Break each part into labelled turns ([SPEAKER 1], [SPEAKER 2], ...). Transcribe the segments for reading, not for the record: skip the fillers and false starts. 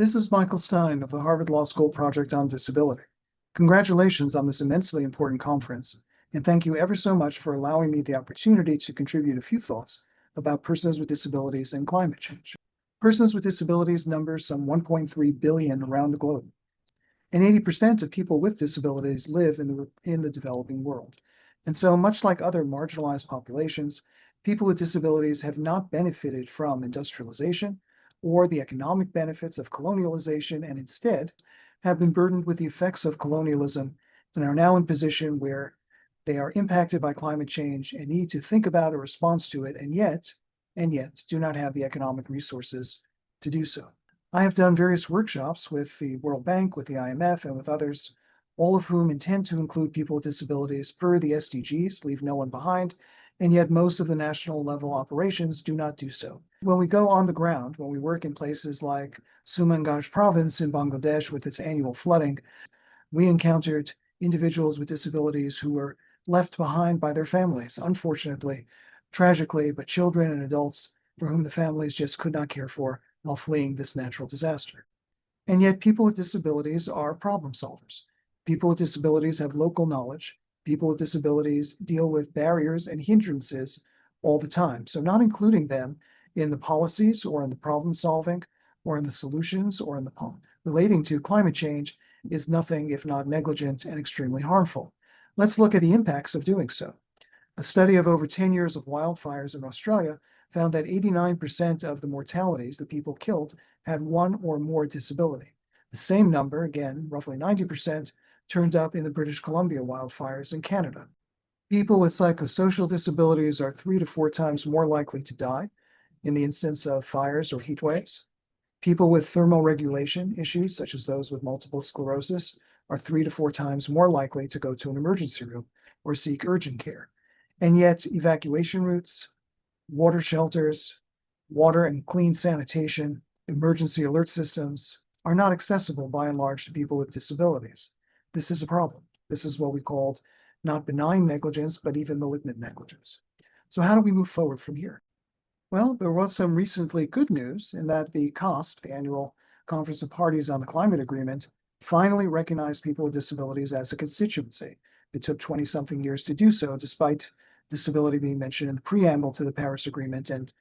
[SPEAKER 1] This is Michael Stein of the Harvard Law School Project on Disability. Congratulations on this immensely important conference, and thank you ever so much for allowing me the opportunity to contribute a few thoughts about persons with disabilities and climate change. Persons with disabilities number some 1.3 billion around the globe, and 80% of people with disabilities live in the developing world. And so, much like other marginalized populations, people with disabilities have not benefited from industrialization or the economic benefits of colonialization, and instead have been burdened with the effects of colonialism and are now in position where they are impacted by climate change and need to think about a response to it, and yet do not have the economic resources to do so. I have done various workshops with the World Bank, with the IMF, and with others, all of whom intend to include people with disabilities per the SDGs, leave no one behind, and yet most of the national level operations do not do so. When we go on the ground, when we work in places like Sumangaj province in Bangladesh with its annual flooding, we encountered individuals with disabilities who were left behind by their families, unfortunately, tragically, but children and adults for whom the families just could not care for while fleeing this natural disaster. And yet people with disabilities are problem solvers. People with disabilities have local knowledge. People with disabilities deal with barriers and hindrances all the time. So not including them in the policies or in the problem solving or in the solutions or in the relating to climate change is nothing if not negligent and extremely harmful. Let's look at the impacts of doing so. A study of over 10 years of wildfires in Australia found that 89% of the mortalities, the people killed, had one or more disability. The same number, again, roughly 90%, turned up in the British Columbia wildfires in Canada. People with psychosocial disabilities are 3 to 4 times more likely to die in the instance of fires or heat waves. People with thermoregulation issues, such as those with multiple sclerosis, are 3 to 4 times more likely to go to an emergency room or seek urgent care. And yet, evacuation routes, water shelters, water and clean sanitation, emergency alert systems are not accessible by and large to people with disabilities. This is a problem. This is what we called not benign negligence, but even malignant negligence. So how do we move forward from here? Well, there was some recently good news in that the COSP, the Annual Conference of Parties on the Climate Agreement, finally recognized people with disabilities as a constituency. It took 20-something years to do so, despite disability being mentioned in the preamble to the Paris Agreement and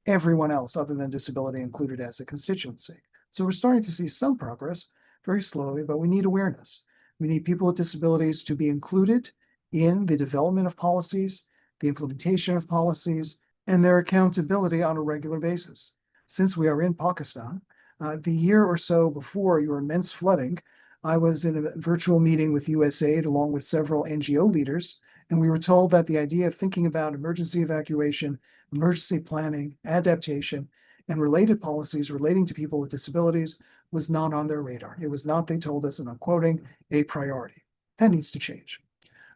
[SPEAKER 1] everyone else other than disability included as a constituency. So we're starting to see some progress, very slowly, but we need awareness. We need people with disabilities to be included in the development of policies, the implementation of policies, and their accountability on a regular basis. Since we are in Pakistan, the year or so before your immense flooding, I was in a virtual meeting with USAID along with several NGO leaders, and we were told that the idea of thinking about emergency evacuation, emergency planning, adaptation, and related policies relating to people with disabilities was not on their radar. It was not, they told us, and I'm quoting, a priority. That needs to change.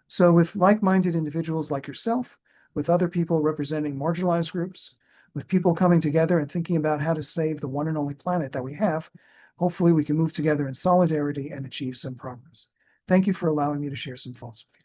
[SPEAKER 1] So with like-minded individuals like yourself, with other people representing marginalized groups, with people coming together and thinking about how to save the one and only planet that we have, hopefully we can move together in solidarity and achieve some progress. Thank you for allowing me to share some thoughts with you.